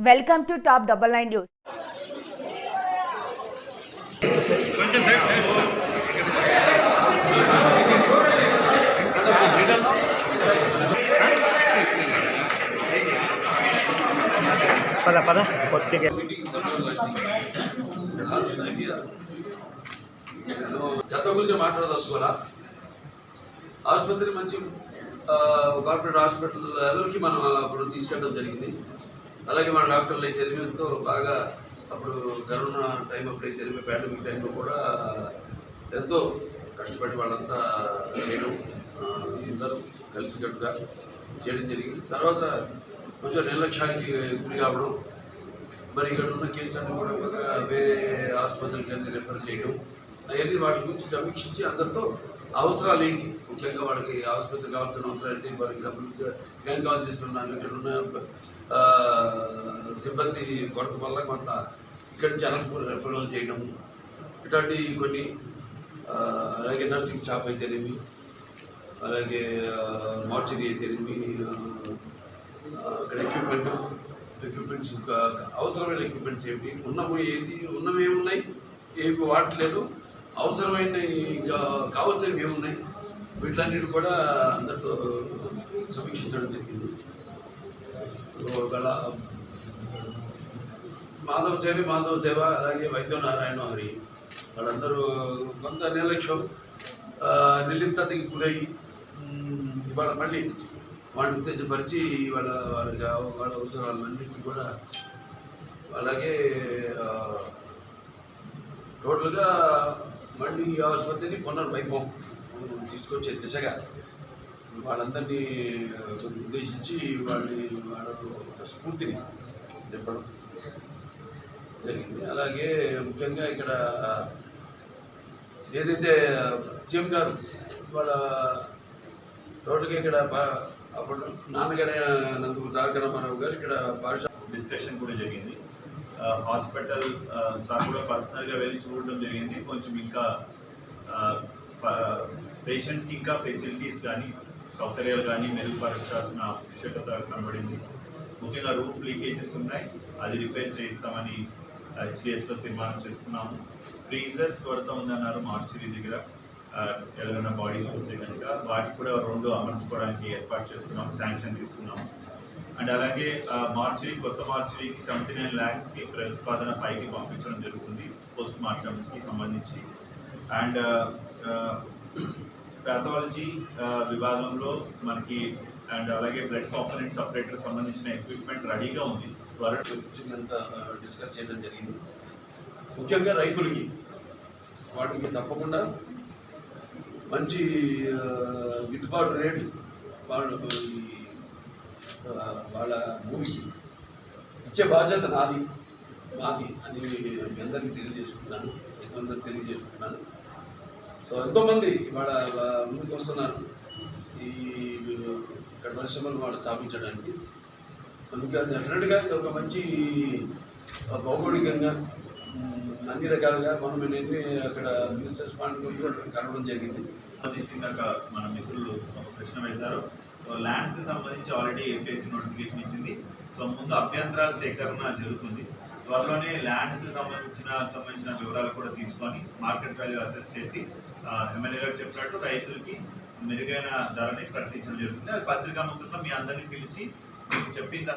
Welcome to Top 99 News. పద గత గురించి మాట్లాడదలుచుకోవాలా ఆసుపత్రి మంచి కార్పొరేట్ హాస్పిటల్లోకి మనం అప్పుడు తీసుకెళ్ళడం జరిగింది. అలాగే మన డాక్టర్లు అయితే తెలివితో బాగా అప్పుడు కరోనా టైం అప్పుడైతే తెలివి పాండమిక్ టైంలో కూడా ఎంతో కష్టపడి వాళ్ళంతా చేయడం అందరూ కలిసికట్టుగా చేయడం జరిగింది. తర్వాత కొంచెం నిర్లక్ష్యానికి గురి కావడం, మరి ఇక్కడ ఉన్న కేసులన్నీ కూడా వేరే ఆసుపత్రికి అన్ని రిఫర్ చేయడం, అవన్నీ వాటి గురించి సమీక్షించి అందరితో అవసరాలు ఏంటి, ముఖ్యంగా వాళ్ళకి ఆసుపత్రి కావాల్సిన అవసరాలు ఏంటి, వాళ్ళకి గైనకాలజిస్ట్ ఉన్నారు, ఇక్కడ ఉన్న సిబ్బంది కొరత వల్ల కొంత ఇక్కడి నుంచి అనంతపురం రెఫరల్ చేయడం, ఇట్లాంటి కొన్ని అలాగే నర్సింగ్ స్టాఫ్ అయితేనేమి, అలాగే మార్చరీ అయితేనేమి, అక్కడ ఎక్విప్మెంట్స్ అవసరమైన ఎక్విప్మెంట్స్ ఏమిటి, ఉన్నవి ఏమున్నాయి, ఏమి వాడట్లేదు, అవసరమైన ఇంకా కావాల్సినవి ఏమున్నాయి, వీటిలన్నిటి కూడా అందరితో సమీక్షించడం జరిగింది. గల మాధవ సేవ అలాగే వైద్య నారాయణ హరి వాళ్ళందరూ కొంత నిర్లక్ష్యం నిర్లిప్తతకి గురయ్యి ఇవాళ మళ్ళీ వాడిని ఉత్తేజపరిచి వాళ్ళ అవసరాలన్నింటినీ కూడా అలాగే టోటల్గా మళ్ళీ ఈ ఆసుపత్రిని పునర్వైభవం తీసుకొచ్చే దిశగా వాళ్ళందరినీ ఉద్దేశించి వాళ్ళ స్ఫూర్తిని నింపడం జరిగింది. అలాగే ముఖ్యంగా ఇక్కడ ఏదైతే సీఎం గారు వాళ్ళ టోటల్గా ఇక్కడ అప్పుడు నాన్నగారు నందుకు తారక రామారావు గారు ఇక్కడ డిస్కషన్ కూడా జరిగింది. హాస్పిటల్ సార్ కూడా పర్సనల్గా వెళ్ళి చూడడం జరిగింది. కొంచెం ఇంకా పేషెంట్స్కి ఇంకా ఫెసిలిటీస్ కానీ సౌకర్యాలు కానీ మెరుగుపరచాల్సిన ఆవశ్యకత కనబడింది. ముఖ్యంగా రూఫ్ లీకేజెస్ ఉన్నాయి, అది రిపేర్ చేయిస్తామని హెచ్డిఎస్లో తీర్మానం చేసుకున్నాము. ఫ్రీజర్స్ కొరత ఉందన్నారు మార్చిరీ దగ్గర, ఎవరైనా బాడీస్ వస్తే కనుక వాటికి కూడా 2 అమర్చుకోవడానికి ఏర్పాటు చేసుకున్నాము, శాంక్షన్ తీసుకున్నాము. అండ్ అలాగే కొత్త మార్చిరీకి 79 lakhsకి ప్రతిపాదన పైకి పంపించడం జరుగుతుంది పోస్ట్ మార్టంకి సంబంధించి. అండ్ ప్యాథాలజీ విభాగంలో మనకి అండ్ అలాగే బ్లడ్ కాంపోనెంట్ సపరేటర్ సంబంధించిన ఎక్విప్మెంట్ రెడీగా ఉంది. అంతా డిస్కస్ చేయడం జరిగింది. ముఖ్యంగా రైతులకి వాటికి తప్పకుండా మంచి గిట్టుబాటు రేటు వాళ్ళ భూమికి ఇచ్చే బాధ్యత మాది అని మీ అందరికీ తెలియజేసుకుంటున్నాను, రైతులందరికీ తెలియజేసుకుంటున్నాను. సో ఎంతోమంది వాళ్ళ ముందుకు వస్తున్నారు ఈ ఇక్కడ పరిశ్రమలు వాళ్ళు స్థాపించడానికి. అందుకే డెఫినెట్గా ఇది ఒక మంచి భౌగోళికంగా అన్ని రకాలుగా మనం అక్కడ మినిస్టర్స్ పాయింట్ కూడా కలవడం జరిగింది. ఇందాక మన మిత్రులు ఒక ప్రశ్న వేశారు. సో ల్యాండ్స్కి సంబంధించి ఆల్రెడీ ఏపీఎస్సీ నోటిఫికేషన్ ఇచ్చింది. సో ముందు అభ్యంతరాల సేకరణ జరుగుతుంది. త్వరలోనే ల్యాండ్స్కి సంబంధించిన వివరాలు కూడా తీసుకొని మార్కెట్ వాల్యూ అసెస్ చేసి ఎమ్మెల్యే గారు చెప్పినట్టు రైతులకి మెరుగైన ధరని ప్రకటించడం జరుగుతుంది. అది పత్రికా ముఖంగా మీ అందరినీ పిలిచి మీకు చెప్పిన